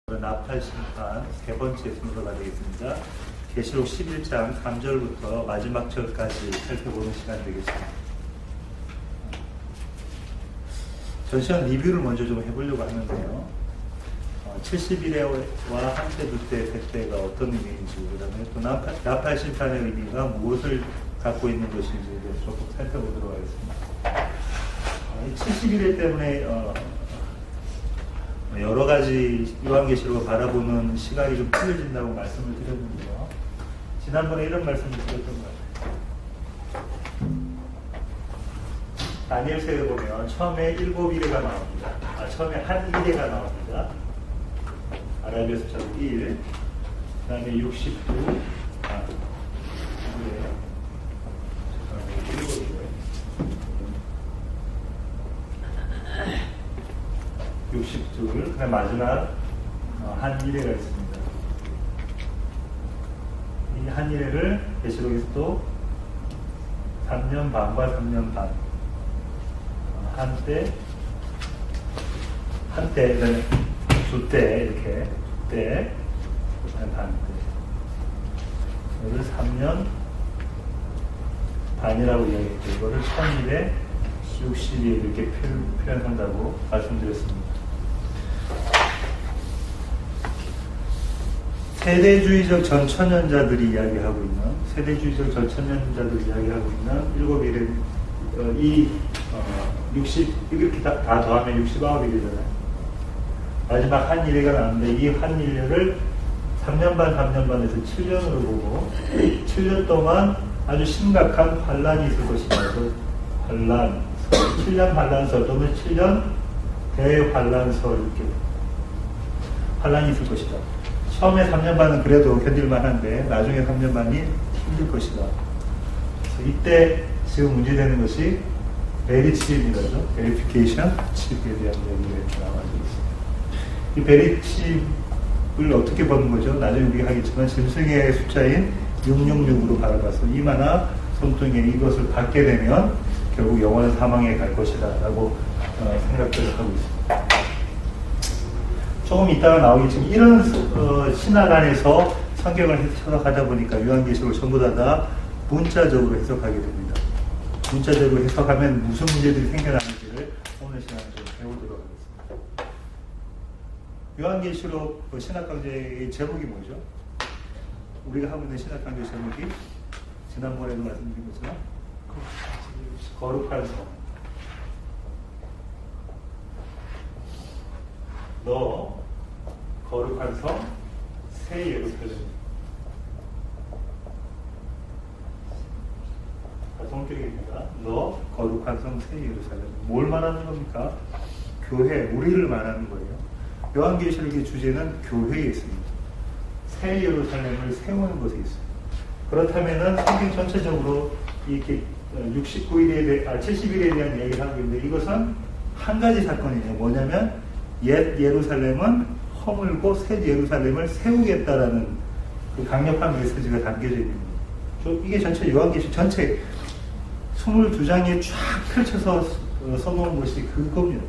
나팔 심판 세 번째 순서가 되겠습니다. 계시록 11장 3절부터 마지막 절까지 살펴보는 시간이 되겠습니다. 전 시간 리뷰를 먼저 좀 해보려고 하는데요. 70일에와 한때, 두때, 세때가 어떤 의미인지, 그 다음에 또 나팔 심판의 의미가 무엇을 갖고 있는 것인지에 대해서 조금 살펴보도록 하겠습니다. 70일 때문에 여러 가지 요한계시록을 바라보는 시각이 좀 틀려진다고 말씀을 드렸는데요. 지난번에 이런 말씀을 드렸던 것 같아요. 다니엘서에 보면 처음에 7일에가 나옵니다. 처음에 한 일회가 나옵니다. 아라비아 숫자로 1, 그 다음에 69, 62, 그 다음 마지막 한 일회가 있습니다. 이 한 일회를 계시록에서 또 3년 반과 3년 반, 한때, 두때, 이렇게, 때, 반때. 이걸 3년 반이라고 이야기했고, 이거를 1260일 이렇게 표현한다고 말씀드렸습니다. 세대주의적 전천년자들이 이야기하고 있는, 세대주의적 전천년자들이 이야기하고 있는 7일의 60, 이렇게 다 더하면 69일이잖아요. 마지막 한 일회가 나왔는데 이 한 일회를 3년 반에서 7년으로 보고 7년 동안 아주 심각한 환란이 있을 것이다. 환란, 7년 환란설 또는 7년 대환란설 이렇게 환란이 있을 것이다. 처음에 3년 반은 그래도 견딜만 한데 나중에 3년 반이 힘들 것이다. 그래서 이때 지금 문제되는 것이 베리칩이라죠. 베리피케이션 칩에 대한 얘기가 나와져 있습니다. 이 베리칩을 어떻게 보는 거죠? 나중에 우리가 하겠지만 짐승의 숫자인 666으로 바라봐서 이마나 손등에 이것을 받게 되면 결국 영원한 사망에 갈 것이다 라고 생각을 하고 있습니다. 조금 이따가 나오겠지만 이런 신학 안에서 성경을 해석하다 보니까 요한계시록을 전부 다 문자적으로 해석하게 됩니다. 문자적으로 해석하면 무슨 문제들이 생겨나는지를 오늘 시간에 좀 배우도록 하겠습니다. 요한계시록 신학강좌의 제목이 뭐죠? 우리가 하고 있는 신학강좌 제목이 지난번에도 말씀드린 것처럼 거룩한 성. 너 거룩한 성 새 예루살렘. 성격입니다. 너 거룩한 성 새 예루살렘. 뭘 말하는 겁니까? 교회, 우리를 말하는 거예요. 요한계시록의 주제는 교회에 있습니다. 새 예루살렘을 세우는 것에 있어요. 그렇다면은 성경 전체적으로 이렇게 70일에 대한 이야기를 하고 있는데 이것은 한 가지 사건이에요. 뭐냐면 옛 예루살렘은 허물고 새 예루살렘을 세우겠다라는 그 강력한 메시지가 담겨져 있는 거예요. 이게 전체 요한계시록 전체 22장에 쫙 펼쳐서 써놓은 것이 그겁니다.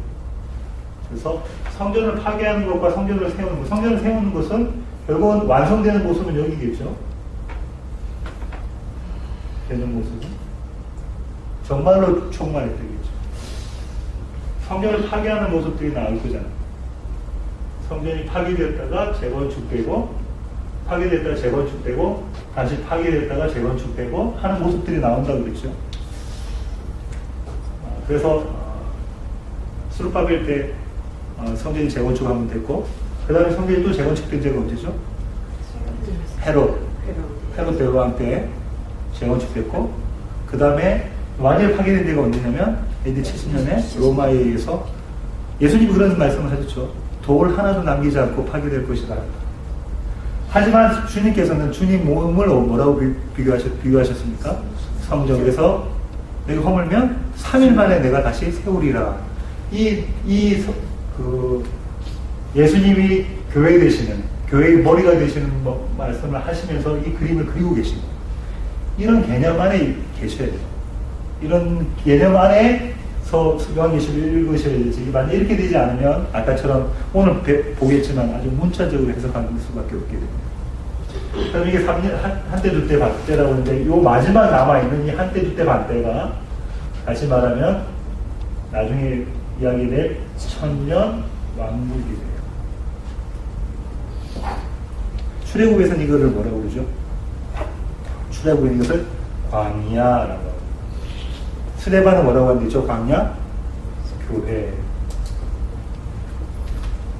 그래서 성전을 파괴하는 것과 성전을 세우는 것, 성전을 세우는 것은 결국은 완성되는 모습은 여기겠죠. 되는 모습은 정말로 충만히 되겠죠. 성전을 파괴하는 모습들이 나올 거잖아요. 성전이 파괴됐다가 재건축되고, 파괴됐다가 재건축되고, 다시 파괴됐다가 재건축되고 하는 모습들이 나온다고 그랬죠. 그래서 수르바벨 때 성전이 재건축하면 됐고, 그 다음에 성전이 또 재건축된 적이 언제죠? 헤롯 대왕 때 재건축됐고, 그 다음에 완전히 파괴된 데가 언제냐면 AD 70년에 로마에 의해서 예수님이 그런 말씀을 하셨죠. 돌 하나도 남기지 않고 파괴될 것이다. 하지만 주님께서는 주님 몸을 뭐라고 비교하셨습니까? 성전. 그래서 내가 허물면 3일 만에 내가 다시 세우리라. 예수님이 교회 되시는, 교회의 머리가 되시는 말씀을 하시면서 이 그림을 그리고 계십니다. 이런 개념 안에 계셔야 돼요. 이런 개념 안에 요한계시록 읽으셔야 되지. 만약 이렇게 되지 않으면 아까처럼 오늘 보겠지만 아주 문자적으로 해석하는 수밖에 없게 됩니다. 그럼 이게 3년, 한때 두때 반때라고 하는데 요 마지막 남아있는 이 한때 두때 반때가 다시 말하면 나중에 이야기될 천년 왕국이 돼요. 출애굽에서는 이거를 뭐라고 그러죠? 출애굽은 이것을 광야라고 합니다. 스데반은 뭐라고 하는데 저 광야? 교회.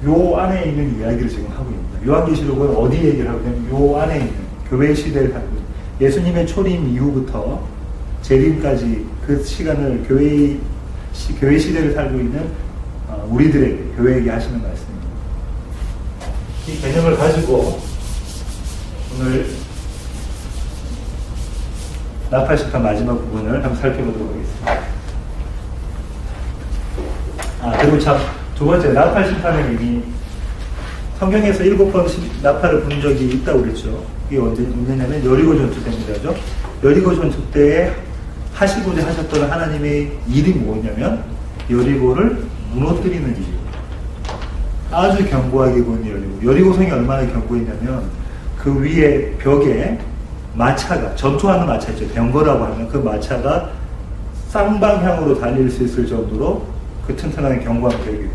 요 안에 있는 이야기를 지금 하고 있습니다. 요한계시록은 어디 얘기를 하고 있냐면 요 안에 있는 교회 시대를 하고 있습니다. 예수님의 초림 이후부터 재림까지 그 시간을 교회 시대를 살고 있는 우리들에게, 교회에게 하시는 말씀입니다. 이 개념을 가지고 오늘 나팔심판 마지막 부분을 한번 살펴보도록 하겠습니다. 그리고 참, 두 번째, 나팔심판의 의미. 성경에서 7번 나팔을 부른 적이 있다고 그랬죠. 이게 언제냐면 여리고 전투 때입니다죠. 여리고 전투 때에 하시고자 하셨던 하나님의 일이 뭐냐면 여리고를 무너뜨리는 일이에요. 아주 견고하게 본 여리고성이 얼마나 견고했냐면 그 위에 벽에 마차가, 전투하는 마차 있죠. 병거라고 하면 그 마차가 쌍방향으로 달릴 수 있을 정도로 그 튼튼한 견고한 벽이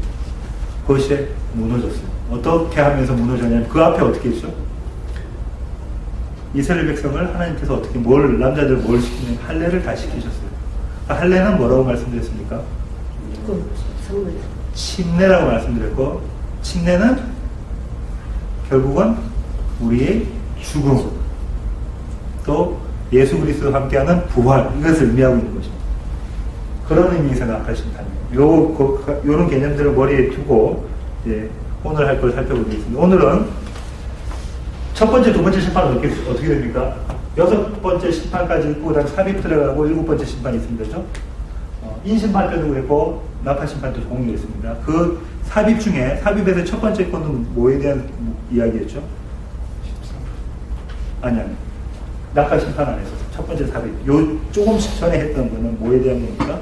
그것이 무너졌어요. 어떻게 하면서 무너졌냐면 그 앞에 어떻게 했죠? 이스라엘 백성을 하나님께서 어떻게 남자들 뭘 시키냐면 할례를 다 시키셨어요. 할례는 뭐라고 말씀드렸습니까? 침례라고 말씀드렸고, 침례는 결국은 우리의 죽음, 또 예수 그리스도와 함께하는 부활, 이것을 의미하고 있는 것입니다. 그런 의미에서 나팔심판이에요. 요런 개념들을 머리에 두고 오늘 할 걸 살펴보겠습니다. 오늘은 첫 번째, 두 번째 심판은 어떻게 됩니까? 여섯 번째 심판까지 있고 그다음 삽입 들어가고 일곱 번째 심판이 있습니다. 그렇죠? 인심판 때도 그랬고 나팔심판 때도 공유가 있습니다. 그 삽입 중에 삽입에서 첫 번째 거는 뭐에 대한 이야기였죠? 아니 나팔심판 안에서 첫 번째 삽입. 조금씩 전에 했던 거는 뭐에 대한 겁니까?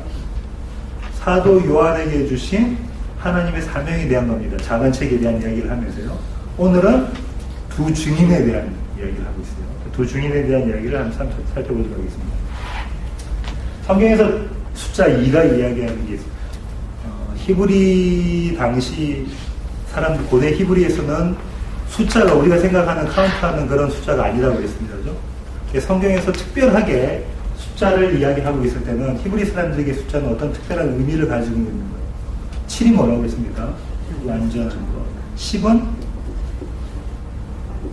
사도 요한에게 주신 하나님의 사명에 대한 겁니다. 자간책에 대한 이야기를 하면서요. 오늘은 두 증인에 대한 이야기를 하고 있어요. 두 증인에 대한 이야기를 한번 살펴보도록 하겠습니다. 성경에서 숫자 2가 이야기하는 게 히브리 당시 사람들, 고대 히브리에서는 숫자가 우리가 생각하는 카운트하는 그런 숫자가 아니라고 했습니다. 그렇죠? 성경에서 특별하게 숫자를 이야기하고 있을 때는 히브리 사람들에게 숫자는 어떤 특별한 의미를 가지고 있는 거예요. 7이 뭐라고 했습니까? 완전한 거. 10은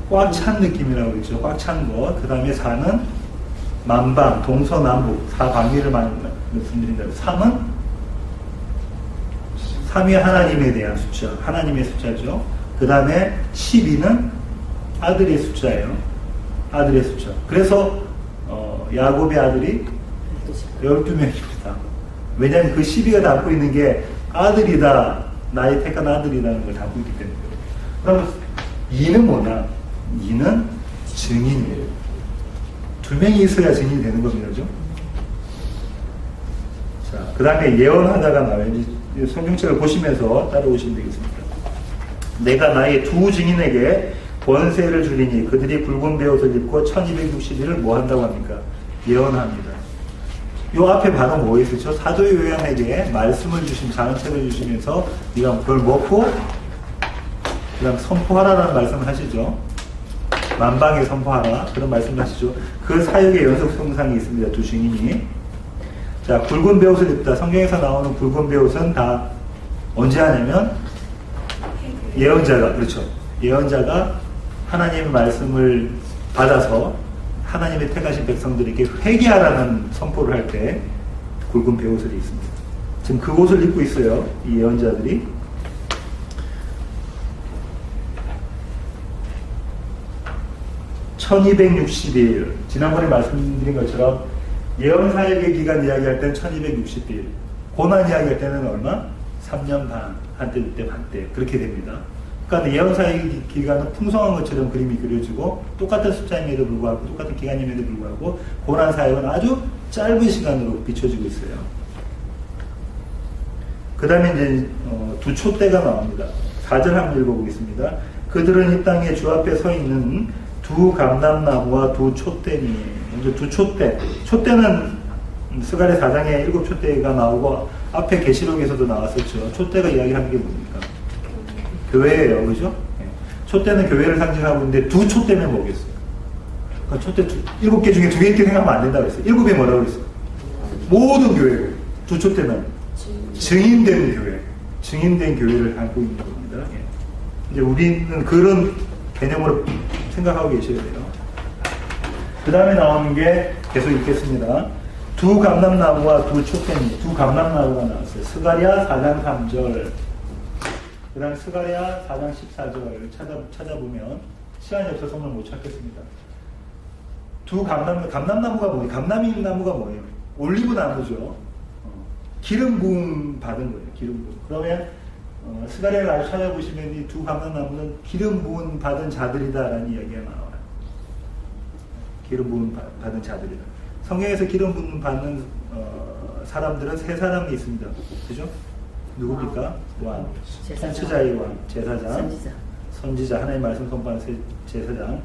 꽉 찬 느낌이라고 했죠. 꽉 찬 거. 그 다음에 4는 만방, 동서남북, 사방위를 말씀드린다면 3은 3위 하나님에 대한 숫자, 하나님의 숫자죠. 그 다음에 12는 아들의 숫자예요. 아들의 숫자. 그래서 야곱의 아들이 12명입니다. 왜냐하면 그 12가 담고 있는 게 아들이다, 나의 택한 아들이라는 걸 담고 있기 때문에. 그럼 2는 뭐냐? 2는 증인이에요. 2명이 있어야 증인이 되는 겁니다. 그죠? 자, 그 다음에 예언하다가 나와요. 성경책을 보시면서 따라오시면 되겠습니다. 내가 나의 두 증인에게 권세를 주리니 그들이 붉은 베옷을 입고 1260일을 뭐 한다고 합니까? 예언합니다. 요 앞에 바로 뭐 있었죠? 사도 요한에게 말씀을 주신 자언책을 주시면서 네가 그걸 먹고 그 다음 선포하라라는 말씀을 하시죠. 만방에 선포하라 그런 말씀을 하시죠. 그 사역의 연속성상이 있습니다. 두 증인이. 자, 붉은 베옷을 입다. 성경에서 나오는 붉은 베옷은 다 언제 하냐면 예언자가, 그렇죠. 예언자가 하나님의 말씀을 받아서 하나님의 택하신 백성들에게 회개하라는 선포를 할 때 굵은 베옷을 입습니다. 지금 그 옷을 입고 있어요. 이 예언자들이. (1260일) 지난번에 말씀드린 것처럼 예언 사역의 기간 이야기할 때는 1260일, 고난 이야기할 때는 얼마? 3년 반, 한때, 그때, 반때 그렇게 됩니다. 그러니까 예언 사역의 기간은 풍성한 것처럼 그림이 그려지고 똑같은 숫자임에도 불구하고 똑같은 기간임에도 불구하고 고난 사역은 아주 짧은 시간으로 비춰지고 있어요. 그 다음에 이제 두 촛대가 나옵니다. 4절 한번 읽어보겠습니다. 그들은 이 땅에 주 앞에 서 있는 두 감람나무와 두 촛대니. 먼저 두 촛대. 촛대는 스가랴 4장에 7촛대가 나오고 앞에 계시록에서도 나왔었죠. 촛대가 이야기하는 게 뭡니까? 교회예요, 그죠? 촛대는 교회를 상징하고 있는데 두 촛대면 뭐겠어요? 그 촛대 7개 중에 2개 있게 생각하면 안 된다고 했어요. 7개 뭐라고 했어요? 모든 교회. 두 촛대는 증인된 교회. 증인된 교회를 갖고 있는 겁니다. 이제 우리는 그런 개념으로 생각하고 계셔야 돼요. 그 다음에 나오는 게 계속 읽겠습니다. 두 감람나무와 두 촛대니. 두 감람나무가 나왔어요. 스가랴 4장 3절. 그 다음에 스가랴 4장 14절 찾아보면 시간이 없어서 오늘 못 찾겠습니다. 두 감람나무가 뭐예요? 감람나무가 뭐예요? 올리브 나무죠. 기름 부음 받은 거예요. 기름 부음. 그러면 스가랴를 아주 찾아보시면 이 두 감람나무는 기름 부음 받은 자들이다라는 이야기가 나와요. 기름 부음 받은 자들이다. 성경에서 기름 부음 받는 사람들은 세 사람이 있습니다. 그죠? 누굽니까? 왕, 선지자의 왕, 제사장, 선지자, 하나님 말씀 선포하는 제사장,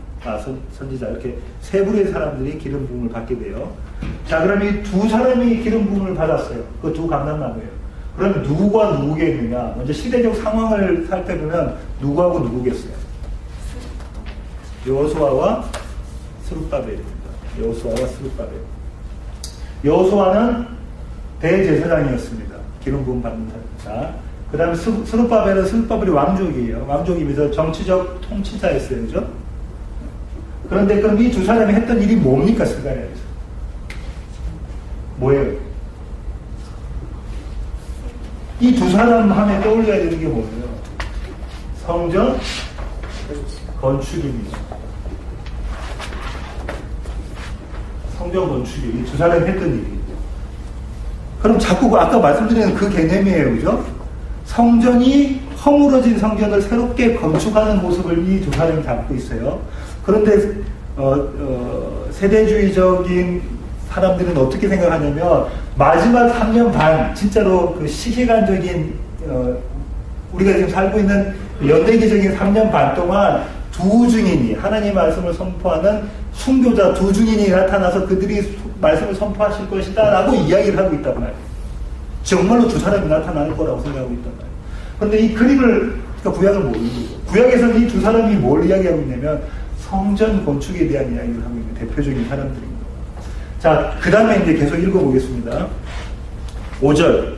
선지자, 이렇게 세 부류의 사람들이 기름 부음을 받게 돼요. 자, 그럼 이 두 사람이 기름 부음을 받았어요. 그 두 감람나무예요. 그러면 누구와 누구겠느냐? 먼저 시대적 상황을 살펴보면 누구하고 누구겠어요? 여호수아와 스룹바벨입니다. 여호수아와 스룹바벨. 여호수아는 대제사장이었습니다. 기름 부음 받는 자. 그 다음에 스룹바벨이 왕족이에요. 왕족이면서 정치적 통치자였어요. 그죠? 그런데 그럼 이 두 사람이 했던 일이 뭡니까, 스가랴에서? 뭐예요? 이 두 사람 하면 떠올려야 되는 게 뭐예요? 성전 건축입니다. 성전 건축이 이 두 사람이 했던 일이에요. 그럼 자꾸 아까 말씀드린 그 개념이에요. 그죠? 성전이 허물어진 성전을 새롭게 건축하는 모습을 이 두 사람이 담고 있어요. 그런데 세대주의적인 사람들은 어떻게 생각하냐면 마지막 3년 반 진짜로 그 시시간적인 우리가 지금 살고 있는 연대기적인 3년 반 동안 두 증인이 하나님 말씀을 선포하는 순교자 두 증인이 나타나서 그들이 말씀을 선포하실 것이다 라고 이야기를 하고 있단 말이에요. 정말로 두 사람이 나타날 거라고 생각하고 있단 말이에요. 그런데 이 그림을 그러니까 구약을 모르는 거죠. 구약에서는 이 두 사람이 뭘 이야기하고 있냐면 성전 건축에 대한 이야기를 하고 있는 대표적인 사람들입니다. 자, 그 다음에 이제 계속 읽어보겠습니다. 5절.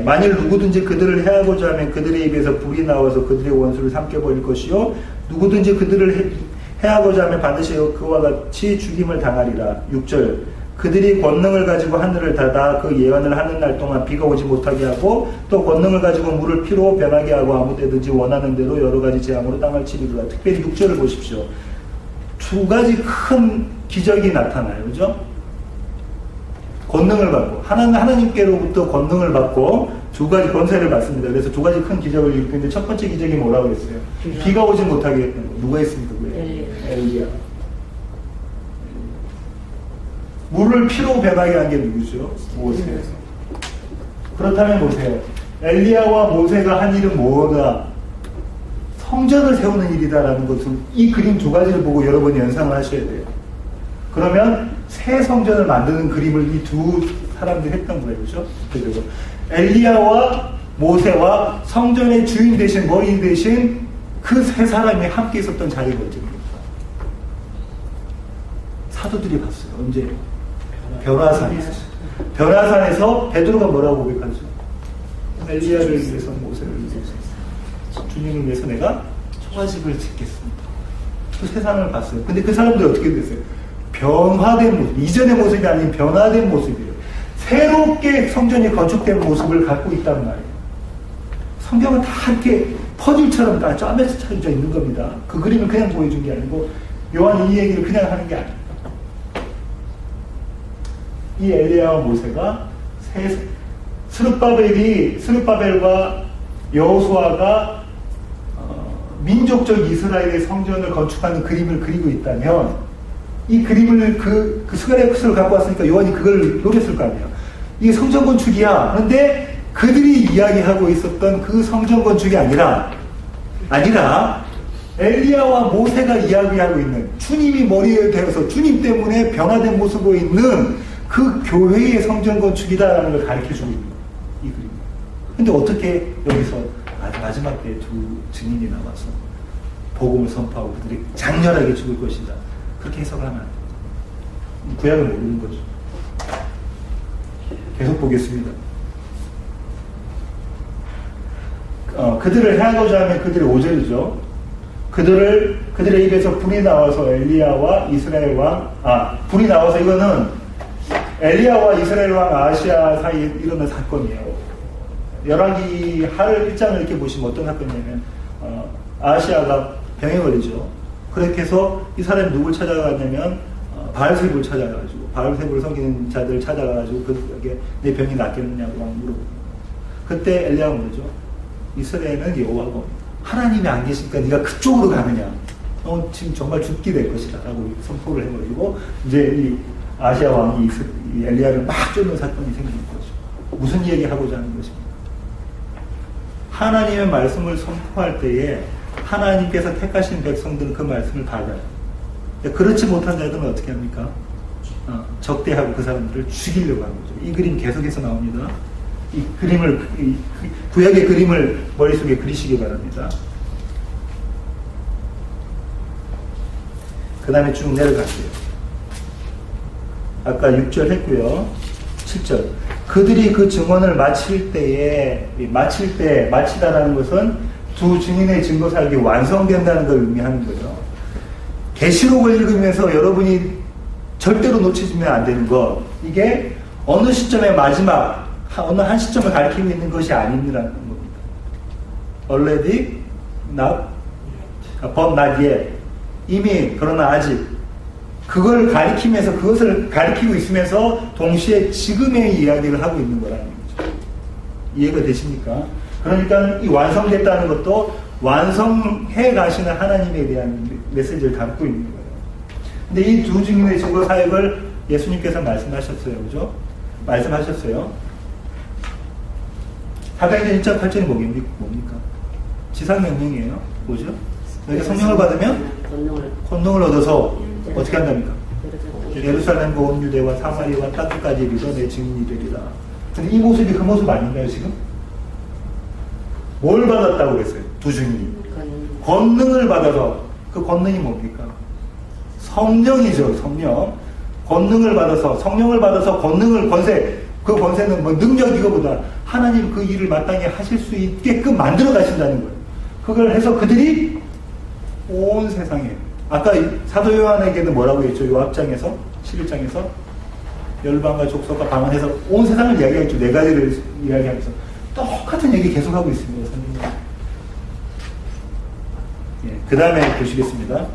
만일 누구든지 그들을 해하고자 하면 그들의 입에서 불이 나와서 그들의 원수를 삼켜버릴 것이요. 누구든지 그들을 해하고자 하면 반드시 그와 같이 죽임을 당하리라. 6절. 그들이 권능을 가지고 하늘을 닫아 그 예언을 하는 날 동안 비가 오지 못하게 하고 또 권능을 가지고 물을 피로 변하게 하고 아무 때든지 원하는 대로 여러 가지 재앙으로 땅을 치리라. 특별히 6절을 보십시오. 두 가지 큰 기적이 나타나요. 그죠? 권능을 받고 하나님께로부터 권능을 받고 두 가지 권세를 받습니다. 그래서 두 가지 큰 기적을 일으키는데 첫 번째 기적이 뭐라고 했어요? 비가 오지 못하게 했던 거. 누가 했습니까? 엘리야. 물을 피로 변하게 한 게 누구죠? 모세. 그렇다면 보세요. 엘리야와 모세가 한 일은 뭐가? 성전을 세우는 일이다라는 것을 이 그림 두 가지를 보고 여러분이 연상을 하셔야 돼요. 그러면 새 성전을 만드는 그림을 이 두 사람들이 했던 거예요. 그렇죠? 그리고 엘리야와 모세와 성전의 주인 대신 머리 대신 그 세 사람이 함께 있었던 자리거든요. 사도들이 봤어요. 언제? 변화산에서. 변화산에서 베드로가 뭐라고 고백하죠? 엘리야를 위해서 모세를 위해서 주님을 위해서 내가 초가집을 짓겠습니다. 그 세상을 봤어요. 근데 그 사람들이 어떻게 됐어요? 변화된 모습, 이전의 모습이 아닌 변화된 모습이에요. 새롭게 성전이 건축된 모습을 갖고 있단 말이에요. 성경은 다 이렇게 퍼즐처럼 다 짜면서 쳐져 있는 겁니다. 그 그림을 그냥 보여준 게 아니고 요한이 이 얘기를 그냥 하는 게 아니에요. 이 엘리야와 모세가 스룹바벨과 여호수아가 민족적 이스라엘의 성전을 건축하는 그림을 그리고 있다면 이 그림을 그 스가랴서를 갖고 왔으니까 요한이 그걸 노렸을 거 아니에요. 이게 성전 건축이야. 그런데 그들이 이야기하고 있었던 그 성전 건축이 아니라 엘리야와 모세가 이야기하고 있는 주님이 머리에 대어서 주님 때문에 변화된 모습으로 있는 그 교회의 성전 건축이다라는 걸 가르쳐주고 있는 거예요. 이 그림. 근데 어떻게 여기서 마지막 때 두 증인이 나와서 복음을 선포하고 그들이 장렬하게 죽을 것이다. 그렇게 해석하면 안 돼요. 구약을 모르는 거죠. 계속 보겠습니다. 그들을 해하고자 하면 그들의 5절이죠. 그들의 입에서 불이 나와서 엘리야와 이스라엘 왕, 불이 나와서 이거는 엘리야와 이스라엘 왕 아하시야 사이에 일어난 사건이에요. 열왕기 하를 1장을 이렇게 보시면 어떤 사건이냐면, 아하시야가 병에 걸리죠. 그렇게 해서 이 사람이 누굴 찾아가냐면, 바알세불을 찾아가가지고, 바알세불을 섬기는 자들을 찾아가가지고, 그에게 내 병이 낫겠느냐고 물어보고. 그때 엘리야가 뭐죠? 이스라엘은 여호와가 하나님이 안 계시니까 네가 그쪽으로 가느냐? 너 지금 정말 죽게 될 것이다 라고 선포를 해버리고 이제 이 아시아 왕이 이 엘리야를 막 쫓는 사건이 생긴 거죠. 무슨 얘기하고자 하는 것입니까? 하나님의 말씀을 선포할 때에 하나님께서 택하신 백성들은 그 말씀을 받아요. 그렇지 못한 자들은 어떻게 합니까? 적대하고 그 사람들을 죽이려고 하는 거죠. 이 그림 계속해서 나옵니다. 이 그림을, 구약의 그림을 머릿속에 그리시기 바랍니다. 그 다음에 쭉 내려갈게요. 아까 6절 했고요. 7절. 그들이 그 증언을 마치다라는 것은 두 증인의 증거 사역이 완성된다는 걸 의미하는 거죠. 계시록을 읽으면서 여러분이 절대로 놓치면 안 되는 것, 이게 어느 시점의 마지막, 어느 한 시점을 가리키고 있는 것이 아니라는 겁니다. Already, not, but not yet. 이미, 그러나 아직. 그걸 가리키면서, 그것을 가리키고 있으면서 동시에 지금의 이야기를 하고 있는 거라는 거죠. 이해가 되십니까? 그러니까 이 완성됐다는 것도 완성해 가시는 하나님에 대한 메시지를 담고 있는 거예요. 근데 이 두 증인의 증거 사역을 예수님께서 말씀하셨어요. 그죠? 말씀하셨어요. 사도행전 1장 8절이 뭡니까? 지상명령이에요. 뭐죠? 너희가 성령을 받으면 권능을 얻어서 어떻게 한답니까? 예루살렘과 온 유대와 사마리아와 땅끝까지 이르러 내 증인이 되리라. 근데 이 모습이 그 모습 아닌가요, 지금? 뭘 받았다고 그랬어요? 두 증인이. 권능을 받아서. 그 권능이 뭡니까? 성령이죠, 성령. 권능을 받아서, 성령을 받아서 권세, 그 권세는 뭐 능력 이거보다 하나님 그 일을 마땅히 하실 수 있게끔 만들어 가신다는 거예요. 그걸 해서 그들이 온 세상에, 아까 사도 요한에게는 뭐라고 했죠? 요합장에서, 11장에서 열방과 족속과 방언해서 온 세상을 이야기했죠. 네 가지를 이야기하면서 똑같은 얘기 계속하고 있습니다. 선생님. 예, 그 다음에 보시겠습니다.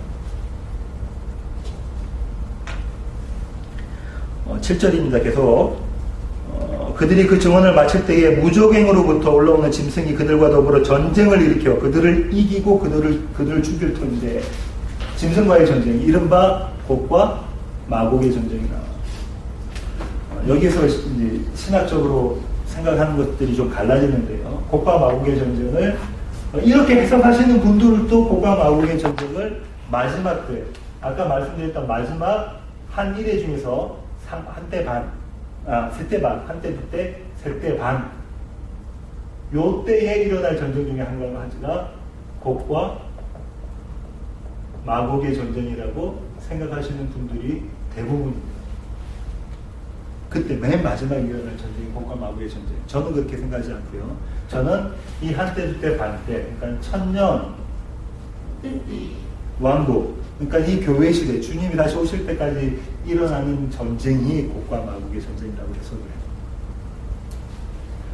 7절입니다. 계속. 그들이 그 증언을 마칠 때에 무적행으로부터 올라오는 짐승이 그들과 더불어 전쟁을 일으켜 그들을 이기고 그들을 죽일 터인데, 짐승과의 전쟁, 이른바 곡과 마곡의 전쟁이 나와. 여기서 이제 신학적으로 생각하는 것들이 좀 갈라지는데요. 곡과 마곡의 전쟁을 이렇게 해석하시는 분들도 곡과 마곡의 전쟁을 마지막 때, 아까 말씀드렸던 마지막 한 1회 중에서 한때 반, 세때 반, 한때, 두때, 세때 반, 요 때에 일어날 전쟁 중에 한 가지가 곡과 마곡의 전쟁이라고 생각하시는 분들이 대부분입니다. 그때 맨 마지막에 일어날 전쟁이 곡과 마곡의 전쟁. 저는 그렇게 생각하지 않고요. 저는 이 한때, 두때, 반때, 그러니까 천년 왕국, 그러니까 이 교회 시대, 주님이 다시 오실 때까지 일어나는 전쟁이 곡과 마곡의 전쟁이라고 해석을 해요.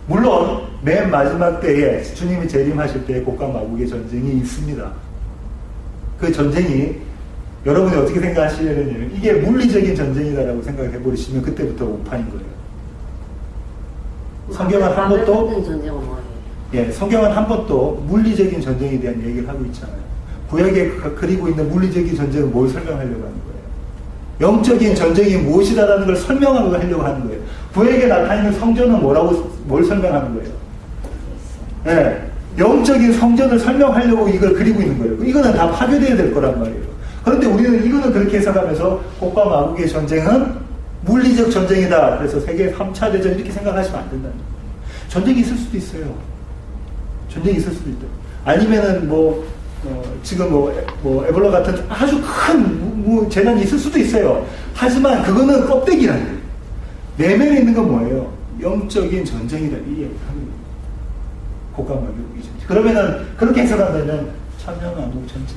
물론 맨 마지막 때에 주님이 재림하실 때 곡과 마곡의 전쟁이 있습니다. 그 전쟁이 여러분이 어떻게 생각하시려면 이게 물리적인 전쟁이다라고 생각을 해버리시면 그때부터 오판인 거예요. 성경은 한 번도 성경은 한 번도 물리적인 전쟁에 대한 얘기를 하고 있지 않아요. 구약에 그리고 있는 물리적인 전쟁은 뭘 설명하려고 하는 거예요? 영적인 전쟁이 무엇이다라는 걸 설명하고 하려고 하는 거예요. 부에게 나타나는 성전은 뭘 설명하는 거예요? 네, 영적인 성전을 설명하려고 이걸 그리고 있는 거예요. 이거는 다 파괴되어야 될 거란 말이에요. 그런데 우리는 이거는 그렇게 해석하면서 곡과 마곡의 전쟁은 물리적 전쟁이다. 그래서 세계 3차 대전 이렇게 생각하시면 안 된다는 거예요. 전쟁이 있을 수도 있어요. 전쟁이 있을 수도 있다. 아니면은 지금 에볼라 같은 아주 큰 재난이 있을 수도 있어요. 하지만 그거는 껍데기라는 거예요. 내면에 있는 건 뭐예요? 영적인 전쟁이다. 이 얘기를 하는 거예요. 곡과 마곡의 전쟁. 그러면은 그렇게 해석한다면 천년왕국 전체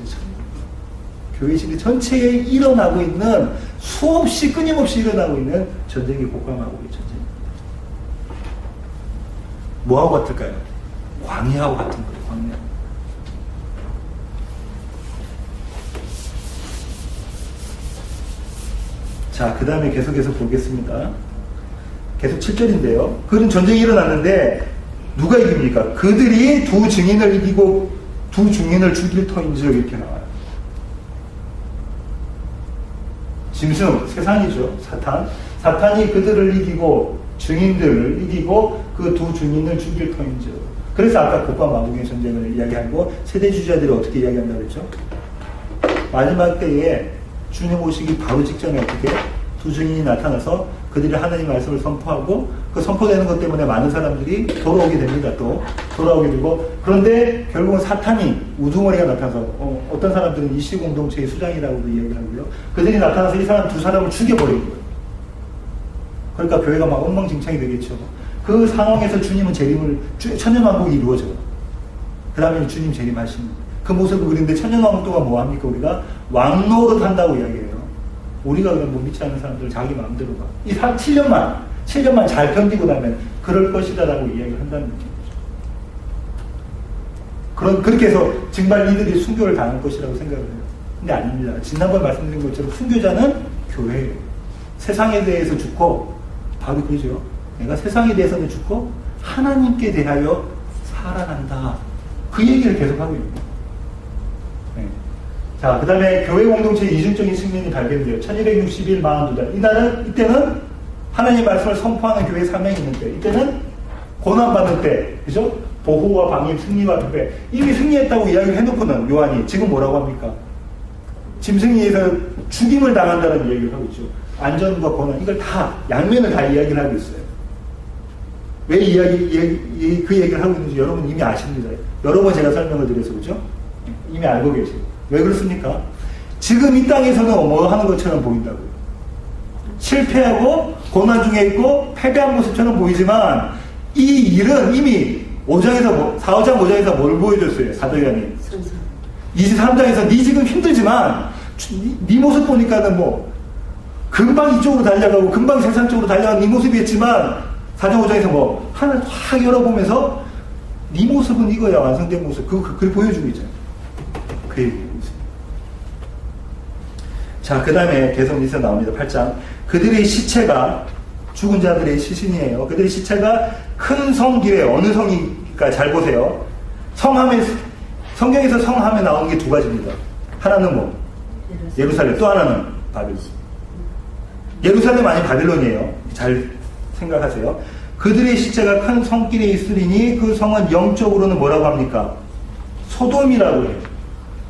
교회 시대 전체에 일어나고 있는 수없이 끊임없이 일어나고 있는 전쟁이 곡과 마곡의 전쟁입니다. 뭐하고 같을까요? 광야하고 같은 거예요. 광야. 자, 그 다음에 계속해서 보겠습니다. 계속 7절인데요. 그런 전쟁이 일어났는데 누가 이깁니까? 그들이 두 증인을 이기고 두 증인을 죽일 터인지 이렇게 나와요. 짐승, 세상이죠. 사탄이 그들을 이기고 증인들을 이기고 그 두 증인을 죽일 터인지. 그래서 아까 곡과 마곡의 전쟁을 이야기하고 세대주자들이 어떻게 이야기한다고 했죠? 마지막 때에 주님 오시기 바로 직전에 어떻게 두 증인이 나타나서 그들이 하나님 말씀을 선포하고 그 선포되는 것 때문에 많은 사람들이 돌아오게 됩니다. 또 돌아오게 되고, 그런데 결국은 사탄이 우두머리가 나타나서 어떤 사람들은 이씨 공동체의 수장이라고도 이야기를 하고요. 그들이 나타나서 이 사람 두 사람을 죽여버리는 거예요. 그러니까 교회가 막 엉망진창이 되겠죠. 그 상황에서 주님은 재림을 천년왕국이 이루어져요. 그 다음에 주님 재림하시는 그 모습을 그리는데 천년왕국 동안 뭐합니까? 우리가 왕노릇 한다고 이야기해요. 우리가 그럼 믿지 않는 사람들 자기 마음대로 가. 이 7년만 잘 견디고 나면 그럴 것이다라고 이야기를 한다는 거죠. 그렇게 해서 정말 이들이 순교를 당할 것이라고 생각을 해요. 근데 아닙니다. 지난번 말씀드린 것처럼 순교자는 교회예요. 세상에 대해서 죽고, 바로 그러죠. 내가 세상에 대해서는 죽고 하나님께 대하여 살아간다. 그 얘기를 계속하고 있는 거예요. 네. 자, 그 다음에 교회 공동체의 이중적인 측면이 발견돼요. 1261 42달. 이때는 하나님 말씀을 선포하는 교회 사명이 있는 때. 이때는 고난받는 때. 그죠? 보호와 방임, 승리와 패배. 이미 승리했다고 이야기를 해놓고는 요한이 지금 뭐라고 합니까? 짐승에서 죽임을 당한다는 이야기를 하고 있죠. 안전과 고난, 이걸 다, 양면을 다 이야기를 하고 있어요. 왜 그 얘기를 하고 있는지 여러분 이미 아십니다. 여러 번 제가 설명을 드려서 그죠? 이미 알고 계세요. 왜 그렇습니까? 지금 이 땅에서는 뭐 하는 것처럼 보인다고요. 실패하고 고난 중에 있고 패배한 모습처럼 보이지만 이 일은 이미 4장 5장에서 뭘 보여줬어요? 사도 요한이. 23장에서 네 지금 힘들지만 네 모습 보니까는 금방 이쪽으로 달려가고 금방 세상 쪽으로 달려가는 네 모습이었지만 4장 5장에서 하늘 확 열어보면서 네 모습은 이거야. 완성된 모습. 그걸 보여주고 있잖아요. 그 얘기고 있습니다. 자, 그 다음에 계속 밑에 나옵니다. 8장. 그들의 시체가 죽은 자들의 시신이에요. 그들의 시체가 큰 성 길에, 어느 성이니까 잘 보세요. 성경에서 성함에 나오는 게 두 가지입니다. 하나는 예루살렘, 또 하나는 바빌론. 예루살렘 아닌 바빌론이에요. 잘 생각하세요. 그들의 시체가 큰 성길에 있으리니 그 성은 영적으로는 뭐라고 합니까? 소돔이라고 해요.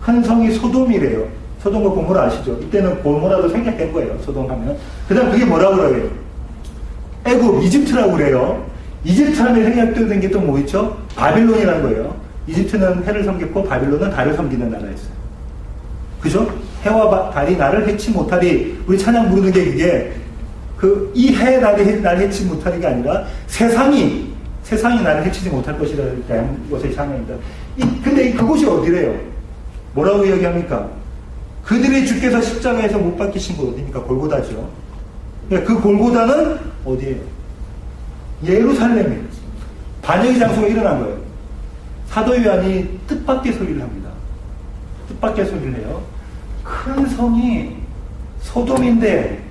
큰 성이 소돔이래요. 소돔과 고모라 아시죠? 이때는 고모라도 생략된 거예요. 소돔 하면. 그 다음 그게 뭐라고 그래요? 애굽, 이집트라고 그래요. 이집트 하면 생략된 게 또 뭐 있죠? 바빌론이라는 거예요. 이집트는 해를 섬겼고 바빌론은 달을 섬기는 나라였어요. 그죠? 해와 달이 나를 해치 못하리. 우리 찬양 부르는 게 이게 이 해 나를 해치 못하리가 아니라 세상이 나를 해치지 못할 것이라는 것의 찬양입니다. 근데 그곳이 어디래요? 뭐라고 이야기합니까? 그들의 주께서 십자가에서 못 박히신 곳 어디입니까? 골고다죠. 그 골고다는 어디예요? 예루살렘이에요. 반역의 장소가 일어난 거예요. 사도 요한이 뜻밖의 소리를 합니다. 뜻밖의 소리를 해요. 큰 성이 소돔인데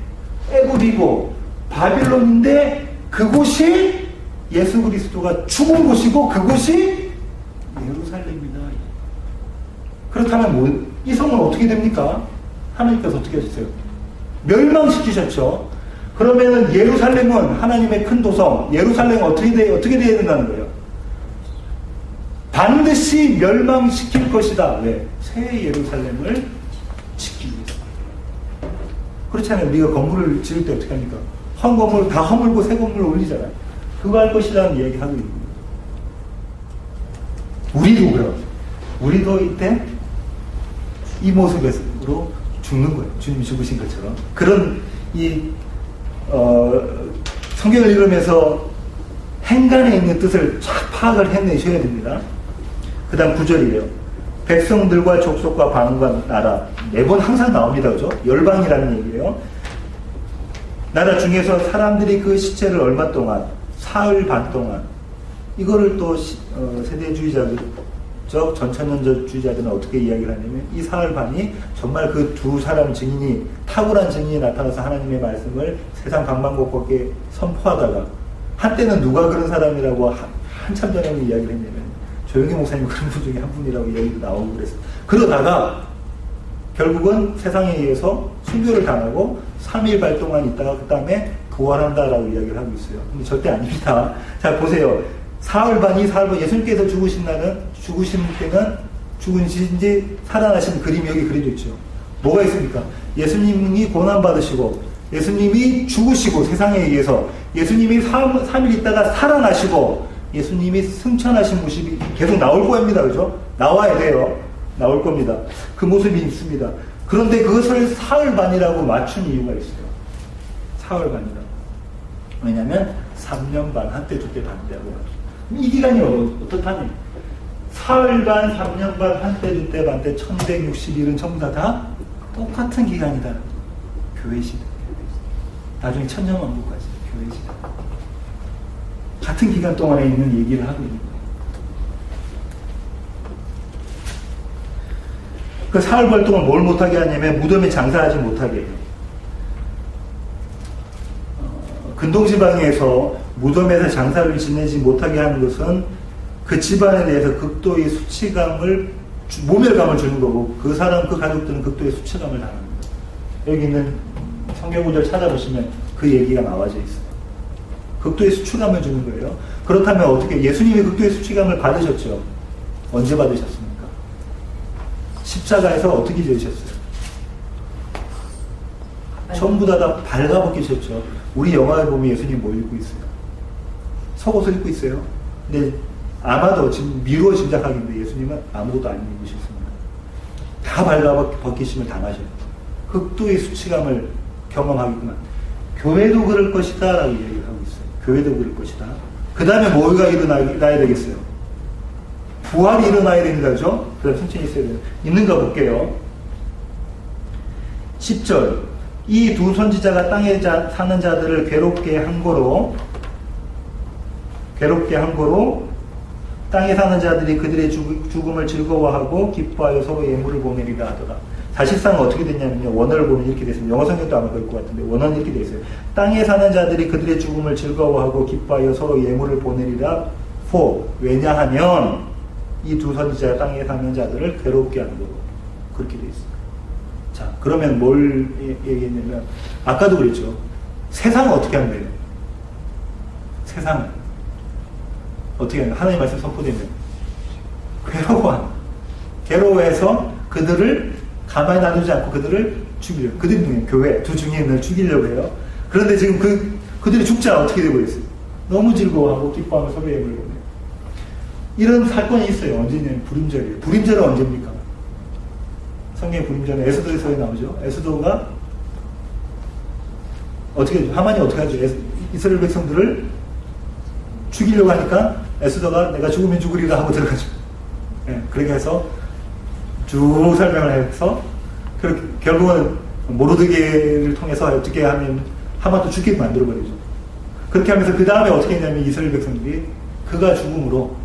애굽이고 바빌론인데 그곳이 예수 그리스도가 죽은 곳이고 그곳이 예루살렘이다. 그렇다면 이 성은 어떻게 됩니까? 하나님께서 어떻게 하셨어요? 멸망시키셨죠. 그러면은 예루살렘은 하나님의 큰 도성, 예루살렘은 어떻게 돼야 된다는 거예요? 반드시 멸망시킬 것이다. 왜? 새 예루살렘을 지키기 위해서. 그렇잖아요. 우리가 건물을 지을 때 어떻게 합니까? 한 건물 다 허물고 새 건물을 올리잖아요. 그거 할 것이라는 이야기 하고 있는 거예요. 우리도 그래요. 우리도 이때 이 모습으로 죽는 거예요. 주님이 죽으신 것처럼. 그런 성경을 읽으면서 행간에 있는 뜻을 쫙 파악을 해내셔야 됩니다. 그 다음 9절이래요. 백성들과 족속과 방과 나라. 매번 항상 나옵니다. 그죠? 열방이라는 얘기예요. 나라 중에서 사람들이 그 시체를 얼마 동안, 사흘 반 동안, 이거를 또 세대주의자들, 전천년주의자들은 어떻게 이야기를 하냐면, 이 사흘 반이 정말 그 두 사람 증인이, 탁월한 증인이 나타나서 하나님의 말씀을 세상 방방곡곡에 선포하다가, 한때는 누가 그런 사람이라고 한참 전에 이야기를 했냐면, 조영기 목사님 그런 분 중에 한 분이라고 이야기도 나오고 그랬어요. 그러다가 결국은 세상에 의해서 순교를 당하고 3일 반 동안 있다가 그 다음에 부활한다라고 이야기를 하고 있어요. 근데 절대 아닙니다. 자, 보세요. 사흘 반 예수님께서 죽으신 때는 죽으신지 살아나신 그림이 여기 그려져 있죠. 뭐가 있습니까? 예수님이 고난받으시고, 예수님이 죽으시고, 세상에 의해서, 예수님이 3일 있다가 살아나시고, 예수님이 승천하신 모습이 계속 나올 겁니다. 그죠? 나와야 돼요. 나올 겁니다. 그 모습이 있습니다. 그런데 그것을 사흘 반이라고 맞춘 이유가 있어요. 사흘 반이라고. 왜냐면 3년 반, 한때, 두때, 반때라고 맞죠. 이 기간이 어떻다니? 사흘 반, 3년 반, 한때, 두때, 반때, 1160일은 전부 다 똑같은 기간이다. 교회 시대. 나중에 천년왕국까지 교회 시대. 같은 기간 동안에 있는 얘기를 하고 있는 거예요. 그 사흘 반 동안 뭘 못하게 하냐면 무덤에 장사하지 못하게 해요. 근동지방에서 무덤에서 장사를 지내지 못하게 하는 것은 그 집안에 대해서 극도의 수치감을, 모멸감을 주는 거고, 그 사람, 그 가족들은 극도의 수치감을 당합니다. 여기 있는 성경 구절 찾아보시면 그 얘기가 나와져 있어요. 극도의 수치감을 주는 거예요. 그렇다면 어떻게, 예수님이 극도의 수치감을 받으셨죠? 언제 받으셨습니까? 십자가에서 어떻게 지으셨어요? 전부 다 발가벗기셨죠. 우리 영화에 보면 예수님 뭐 입고 있어요? 속옷을 입고 있어요. 근데 아마도 지금 미루어 짐작하기인데 예수님은 아무것도 안 입으셨습니다. 다 발가벗기심을 당하셔요. 극도의 수치감을 경험하겠구만. 교회도 그럴 것이다 라고 얘기를 하고 있어요. 교회도 그럴 것이다. 그 다음에 뭐가 일어나야 되겠어요? 부활이 일어나야 됩니다. 그죠? 그 다음 천천히 있어야 돼요. 있는가 볼게요. 10절. 이 두 선지자가 땅에 사는 자들을 괴롭게 한 거로 땅에 사는 자들이 그들의 죽음을 즐거워하고 기뻐하여 서로 예물을 보내리라 하더라. 사실상 어떻게 됐냐면요. 원어를 보면 이렇게 됐습니다. 영어 성경도 아마 그럴 것 같은데 원어는 이렇게 되어 있어요. 땅에 사는 자들이 그들의 죽음을 즐거워하고 기뻐하여 서로 예물을 보내리라. 왜냐하면 이 두 선지자가 땅에 사는 자들을 괴롭게 하는 거로 그렇게 되어 있어요. 자, 그러면 뭘 얘기했냐면 아까도 그랬죠. 세상은 어떻게 한대요? 세상은 어떻게 하냐? 하나님 말씀 선포되면 괴로워해서 그들을 가만히 놔두지 않고 그들을 죽이려고. 그들이 누구예요? 교회 두 증인을 죽이려고 해요. 그런데 지금 그들이 죽자 어떻게 되고 있어요? 너무 즐거워하고 기뻐하며 서로 예물을 보내요. 이런 사건이 있어요. 언제냐면 불임절이에요. 불임절은 언제입니까? 성경의 불임절은 에스더에서 나오죠. 에스더가 어떻게 하죠? 하만이 어떻게 하죠? 이스라엘 백성들을 죽이려고 하니까 에스더가 내가 죽으면 죽으리라 하고 들어가죠. 네, 그렇게 해서 쭉 설명을 해서 결국은 모르드게를 통해서 어떻게 하면 하만도 죽게 만들어버리죠. 그렇게 하면서 그 다음에 어떻게 했냐면 이스라엘 백성들이 그가 죽음으로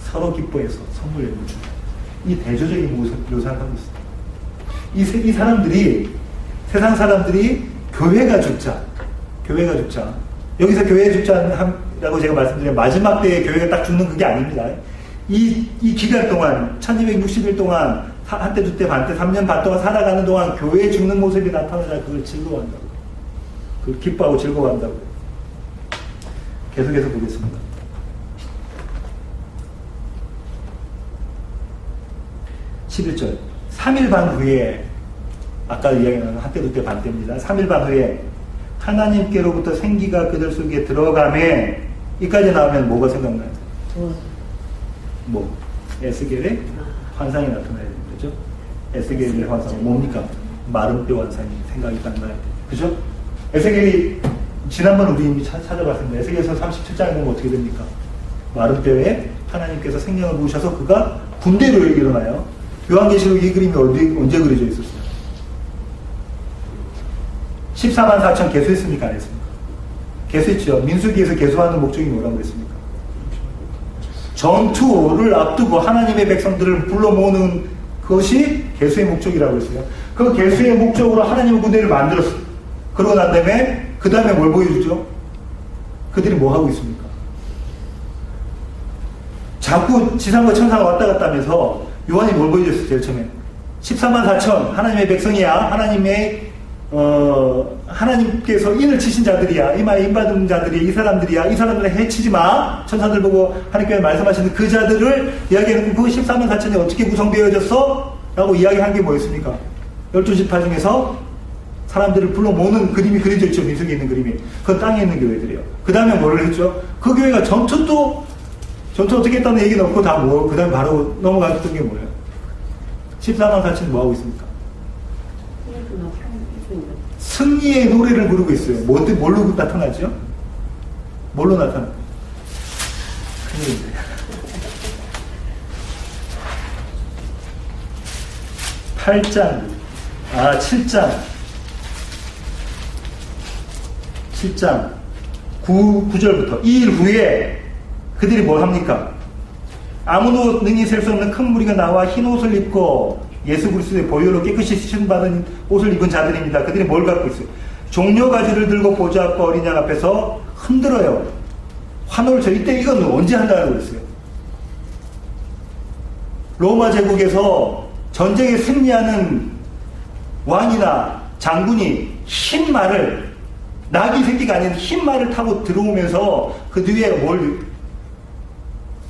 서로 기뻐해서 선물을 주죠. 이 대조적인 묘사를 하고 있습니다. 이 사람들이, 세상 사람들이 교회가 죽자. 여기서 교회 죽자라고 제가 말씀드린 마지막 때에 교회가 딱 죽는 그게 아닙니다. 이 기간 동안, 1260일 동안 한때, 두때, 반때, 3년 반 동안 살아가는 동안 교회에 죽는 모습이 나타나자 그걸 즐거워한다고. 그걸 기뻐하고 즐거워한다고. 계속해서 보겠습니다. 11절. 3일 반 후에, 아까 이야기한 한때, 두때, 반때입니다. 3일 반 후에 하나님께로부터 생기가 그들 속에 들어가매, 이까지 나오면 뭐가 생각나요? 뭐? 에스겔의 환상이 나타나야 되는 거죠. 에스겔의 환상은 뭡니까? 마른 뼈 환상이 생각이 딱 나야 돼요. 그죠? 에스겔이 지난번 우리 이미 찾아봤습니다. 에스겔서 37장에 보면 어떻게 됩니까? 마른 뼈에 하나님께서 생명을 부으셔서 그가 군대로 일어나요. 요한계시록 이 그림이 언제 그려져 있었어요? 14만 4천 개수했습니까? 안 했습니까? 개수했죠. 민수기에서 개수하는 목적이 뭐라고 그랬습니까? 전투를 앞두고 하나님의 백성들을 불러 모으는 것이 개수의 목적이라고 했어요. 그 개수의 목적으로 하나님의 군대를 만들었어요. 그러고 난 다음에 그 다음에 뭘 보여주죠? 그들이 뭐 하고 있습니까? 자꾸 지상과 천사가 왔다 갔다 하면서 요한이 뭘 보여줬어요? 제일 처음에 14만 4천 하나님의 백성이야. 하나님께서 인을 치신 자들이야. 이마에 인받은 자들이 이 사람들이야. 이 사람들을 해치지 마. 천사들 보고 하나님께서 말씀하시는 그 자들을 이야기하는 그 14만 4천이 어떻게 구성되어졌어? 라고 이야기한 게 뭐였습니까? 12지파 중에서 사람들을 불러 모으는 그림이 그려져 있죠. 민수기에 있는 그림이. 그건 땅에 있는 교회들이에요. 그 다음에 뭐를 했죠? 그 교회가 전투 어떻게 했다는 얘기는 없고 다 뭐, 그 다음에 바로 넘어갔던 게 뭐예요? 14만 4천이 뭐 하고 있습니까? 승리의 노래를 부르고 있어요. 뭘로 나타나죠? 뭘로 나타나요? 큰일인데. 7장 9절부터 2일 후에 그들이 뭘 합니까? 아무도 능히 셀 수 없는 큰 무리가 나와 흰 옷을 입고 예수 그리스도의 보혈로 깨끗이 씻음받은 옷을 입은 자들입니다. 그들이 뭘 갖고 있어요? 종려가지를 들고 보좌 앞과 어린 양 앞에서 흔들어요. 환호를 쳐. 이때 이건 언제 한다고 그랬어요? 로마 제국에서 전쟁에 승리하는 왕이나 장군이 흰 말을, 나귀 새끼가 아닌 흰 말을 타고 들어오면서 그 뒤에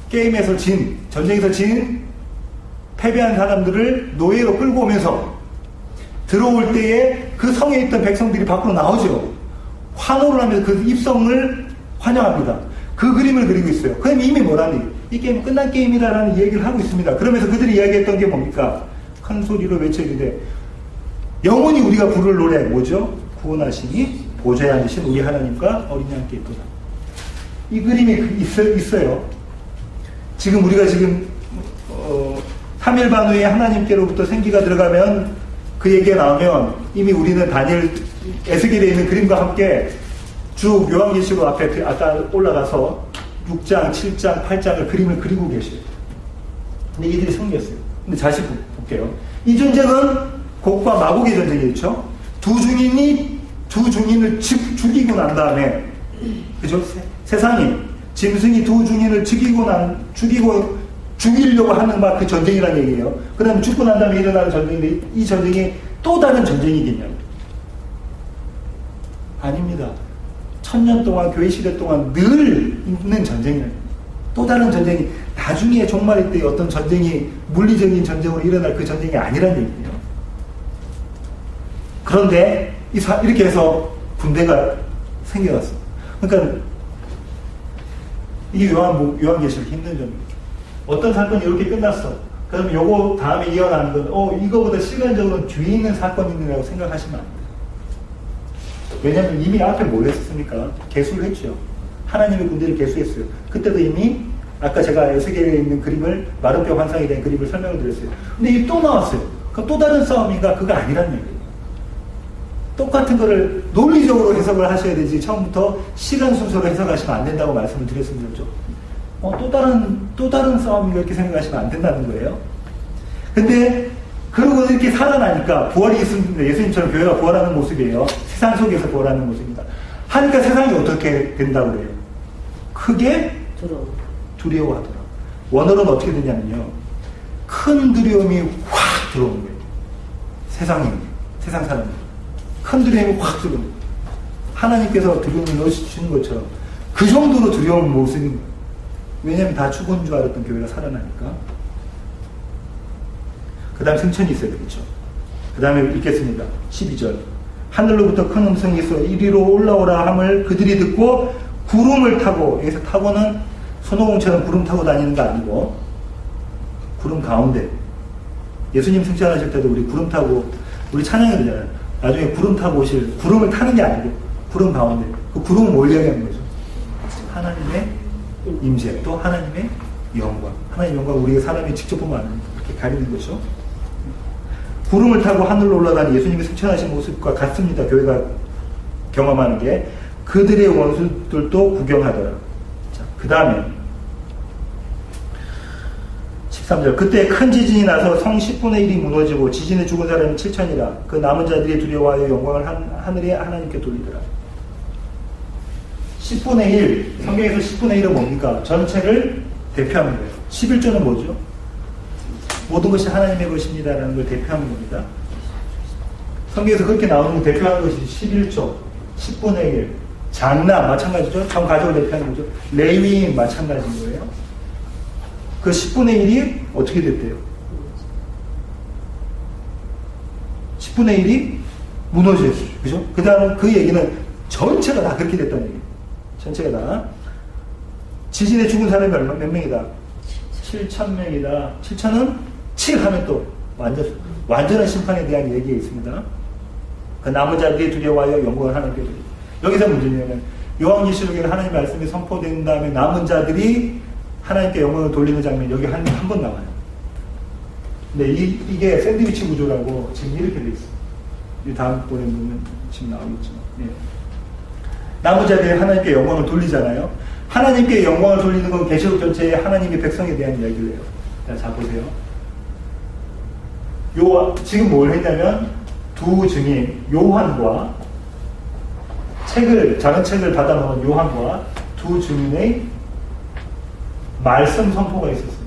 게임에서 전쟁에서 패배한 사람들을 노예로 끌고 오면서 들어올 때에 그 성에 있던 백성들이 밖으로 나오죠. 환호를 하면서 그 입성을 환영합니다. 그 그림을 그리고 있어요. 그럼 이미 뭐라는 얘기예요? 이 게임은 끝난 게임이라는 얘기를 하고 있습니다. 그러면서 그들이 이야기했던 게 뭡니까? 큰 소리로 외쳐이르되 영원히 우리가 부를 노래 뭐죠? 구원하시니 보좌에 앉으신 우리 하나님과 어린 양께 있도다. 이 그림이 있어요. 지금 우리가 3일 반 후에 하나님께로부터 생기가 들어가면 그 얘기가 나오면 이미 우리는 에스겔에 있는 그림과 함께 쭉 요한계시록 앞에 아까 올라가서 6장, 7장, 8장을 그림을 그리고 계셔요. 근데 이들이 승리했어요. 근데 다시 볼게요. 이 전쟁은 곡과 마곡의 전쟁이었죠. 두 중인을 죽이고 난 다음에, 그죠? 세상이 짐승이 두 중인을 죽이려고 하는 막 그 전쟁이라는 얘기예요. 그 다음에 죽고 난 다음에 일어나는 전쟁인데 이 전쟁이 또 다른 전쟁이겠냐고. 아닙니다. 1000년 동안 교회 시대 동안 늘 있는 전쟁이에요. 또 다른 전쟁이 나중에 종말일 때 어떤 전쟁이 물리적인 전쟁으로 일어날 그 전쟁이 아니란 얘기예요. 그런데 이렇게 해서 군대가 생겨났어. 그러니까 이게 요한계시록 힘든 점입니다. 어떤 사건이 이렇게 끝났어. 그러면 요거 다음에 이어나는 건 이거보다 시간적으로 뒤에 있는 사건이 있느라고 생각하시면 안 돼요. 왜냐하면 이미 앞에 뭘 했었습니까? 개수를 했죠. 하나님의 군대를 개수했어요. 그때도 이미 아까 제가 에스겔에 있는 그림을 마른 뼈 환상에 대한 그림을 설명을 드렸어요. 근데 이게 또 나왔어요. 그럼 또 다른 싸움인가? 그거 아니란 얘기예요. 똑같은 거를 논리적으로 해석을 하셔야 되지 처음부터 시간 순서로 해석하시면 안 된다고 말씀을 드렸습니다. 또 다른 싸움인가 이렇게 생각하시면 안 된다는 거예요. 근데 그러고 이렇게 살아나니까 부활이 있습니다. 예수님처럼 교회가 부활하는 모습이에요. 세상 속에서 부활하는 모습입니다. 하니까 세상이 어떻게 된다고 그래요? 크게 두려워하더라. 원어로는 어떻게 되냐면요. 큰 두려움이 확 들어오는 거예요. 세상 사람들. 큰 두려움이 확 들어오는 거예요. 하나님께서 두려움을 넣으시는 것처럼 그 정도로 두려운 모습인 거예요. 왜냐하면 다 죽은 줄 알았던 교회가 살아나니까. 그 다음 승천이 있어야 되겠죠. 그 다음에 읽겠습니다. 12절. 하늘로부터 큰 음성이 있어 이리로 올라오라 함을 그들이 듣고 구름을 타고, 여기서 타고는 손오공처럼 구름 타고 다니는 거 아니고 구름 가운데, 예수님 승천하실 때도 우리 구름 타고 우리 찬양이 되잖아요. 나중에 구름 타고 오실, 구름을 타는 게 아니고 구름 가운데, 그 구름은 뭘 이야기하는 거죠? 하나님의 임재, 또 하나님의 영광. 하나님의 영광, 우리가 사람이 직접 보면 안 됩니다. 이렇게 가리는 거죠. 구름을 타고 하늘로 올라가는 예수님이 승천하신 모습과 같습니다. 교회가 경험하는 게. 그들의 원수들도 구경하더라. 자, 그 다음에 13절. 그때 큰 지진이 나서 성 10분의 1이 무너지고 지진에 죽은 사람이 7천이라. 그 남은 자들이 두려워하여 영광을 하늘에 하나님께 돌리더라. 10분의 1. 성경에서 10분의 1은 뭡니까? 전체를 대표하는 거예요. 11조는 뭐죠? 모든 것이 하나님의 것입니다라는 걸 대표하는 겁니다. 성경에서 그렇게 나오는 걸 대표하는 것이 11조, 10분의 1. 장남 마찬가지죠. 전 가족을 대표하는 거죠. 레위인 마찬가지인 거예요. 그 10분의 1이 어떻게 됐대요? 10분의 1이 무너졌어요. 그죠? 그 다음 그 얘기는 전체가 다 그렇게 됐다는 얘기예요. 전체가 다. 지진에 죽은 사람이 몇 명이다? 7,000명이다. 7,000은 7 하면 또 완전한 심판에 대한 얘기가 있습니다. 그 남은 자들이 두려워하여 영광을 하나님께 돌리고. 여기서 문제냐면 요한계시록에는 하나님 말씀이 선포된 다음에 남은 자들이 하나님께 영광을 돌리는 장면이 여기 한 번 나와요. 근데 이게 샌드위치 구조라고 지금 이렇게 돼 있어요. 이 다음번에 보면 지금 나오겠죠. 예. 남은 자들이 하나님께 영광을 돌리잖아요. 하나님께 영광을 돌리는 건 계시록 전체에 하나님의 백성에 대한 이야기를 해요. 자 보세요. 지금 뭘 했냐면 두 증인 요한과 작은 책을 받아 놓은 요한과 두 증인의 말씀 선포가 있었습니다.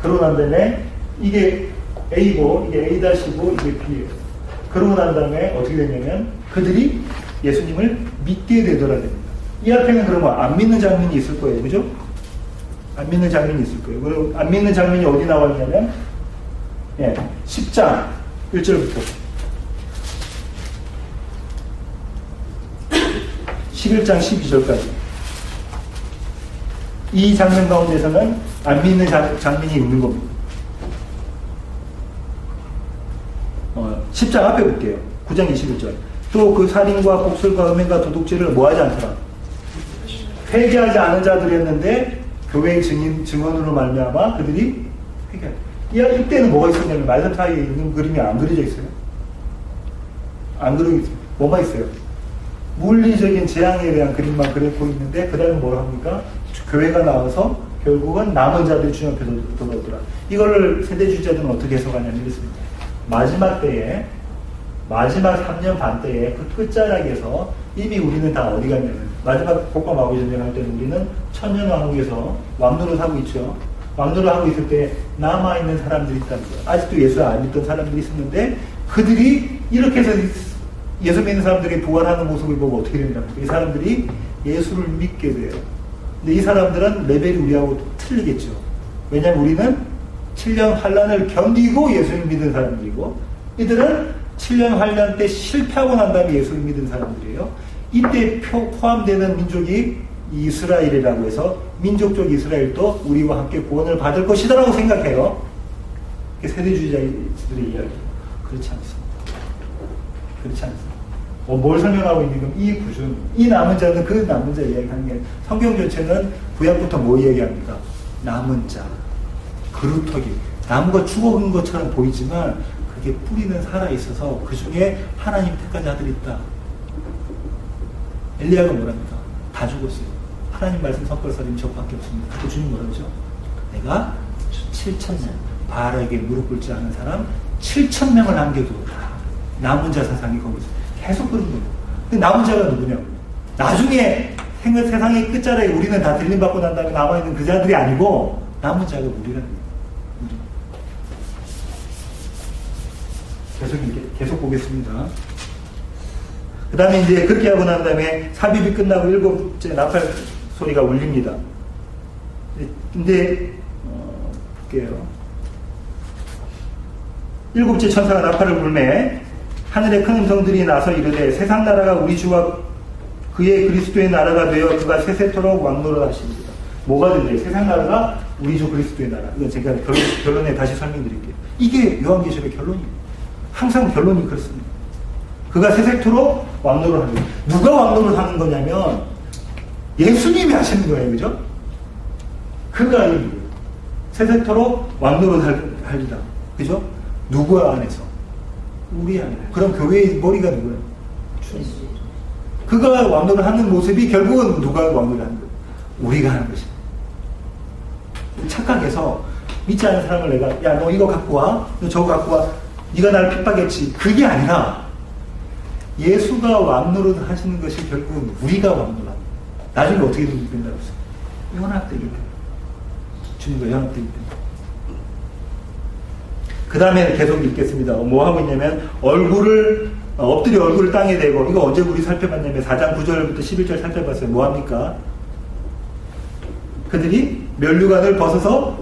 그러고 난 다음에 이게 A고 이게 A-고 이게 B예요. 그러고 난 다음에 어떻게 되냐면 그들이 예수님을 믿게 되더라 됩니다. 이 앞에는 그러면 안 믿는 장면이 있을 거예요. 그죠? 안 믿는 장면이 있을 거예요. 그리고 안 믿는 장면이 어디 나왔냐면 10장 1절부터 11장 12절까지 이 장면 가운데서는 안 믿는 장면이 있는 겁니다. 10장 앞에 볼게요. 9장 21절. 또 그 살인과 곡술과 음행과 도둑질을 뭐하지 않더라. 회개하지 않은 자들이었는데 교회의 증언으로 말미암아 그들이 회개하죠. 이때는 뭐가 있었냐면 말씀 사이에 있는 그림이 안 그려져 있어요. 안 그려져 있어요. 뭐가 있어요? 물리적인 재앙에 대한 그림만 그려고 있는데 그 다음에 뭘 합니까? 교회가 나와서 결국은 남은 자들이 주님 앞에 돌아오더라. 이거를 세대주의자들은 어떻게 해석하냐면 이렇습니다. 마지막 때에 마지막 3년 반 때에 그 끝자락에서 이미 우리는 다 어디 갔냐면 마지막 복과 마귀 전쟁할 때는 우리는 천년왕국에서 왕노릇 하고 있죠. 왕노릇 하고 있을 때 남아있는 사람들이 있다는 거예요. 아직도 예수를 안 믿던 사람들이 있었는데 그들이 이렇게 해서 예수 믿는 사람들이 부활하는 모습을 보고 어떻게 된다는 거예요. 이 사람들이 예수를 믿게 돼요. 근데 이 사람들은 레벨이 우리하고 틀리겠죠. 왜냐하면 우리는 7년 환란을 견디고 예수를 믿은 사람들이고 이들은 7년 환란 때 실패하고 난 다음에 예수를 믿은 사람들이에요. 이때 포함되는 민족이 이스라엘이라고 해서 민족적 이스라엘도 우리와 함께 구원을 받을 것이다라고 생각해요. 세대주의자들의 이야기. 그렇지 않습니다. 그렇지 않습니다. 뭘 설명하고 있는 건 이 구준, 이 남은 자는 그 남은 자 이야기하는 게 성경 전체는 구약부터 뭐 이야기합니까? 남은 자, 그루터기, 나무가 죽어간 것처럼 보이지만 그게 뿌리는 살아있어서 그 중에 하나님 택한 자들이 있다. 엘리야가 뭐랍니까? 다 죽었어요. 하나님 말씀 선포서림 저밖에 없습니다. 그때 주님 뭐라 그러죠? 내가 7,000년 바알에게 무릎 꿇지 않은 사람 7,000명을 남겨두었다. 남은 자 사상이 거기서 계속 그런 거예요. 근데 남은 자가 누구냐? 나중에 세상의 끝자락에 우리는 다 들림받고 난 다음에 남아있는 그 자들이 아니고 남은 자가 우리라는 거예요. 계속 보겠습니다. 그 다음에 이제 그렇게 하고 난 다음에 삽입이 끝나고 일곱째 나팔 소리가 울립니다. 근데, 볼게요. 일곱째 천사가 나팔을 불매 하늘의 큰 음성들이 나서 이르되 세상 나라가 우리 주와 그의 그리스도의 나라가 되어 그가 세세토록 왕노릇 하십니다. 뭐가 된대요? 세상 나라가 우리 주 그리스도의 나라. 이건 제가 결론에 다시 설명드릴게요. 이게 요한계시록의 결론이에요. 항상 결론이 그렇습니다. 그가 세세토록 왕노릇 하는 거예요. 누가 왕노릇 하는 거냐면 예수님이 하시는 거예요. 그죠? 그가 하는 거예요. 세세토록 왕노릇 하리라. 그죠? 누구 안에서? 우리 안에. 그럼 교회의 머리가 누구예요? 주님. 그가 왕노릇 하는 모습이 결국은 누가 왕노릇 하는 거예요? 우리가 하는 것이다. 착각해서 믿지 않는 사람을 내가 야 너 이거 갖고 와, 너 저거 갖고 와, 네가 나를 핍박했지. 그게 아니라 예수가 왕노릇 하시는 것이 결국은 우리가 왕노릇. 나중에 어떻게 된다고 했어요? 연합되기 때문에. 주님과 연합되기 때문에. 그 다음에 계속 읽겠습니다. 뭐 하고 있냐면 엎드려 얼굴을 땅에 대고, 이거 언제 우리 살펴봤냐면 4장 9절부터 11절 살펴봤어요. 뭐 합니까? 그들이 면류관을 벗어서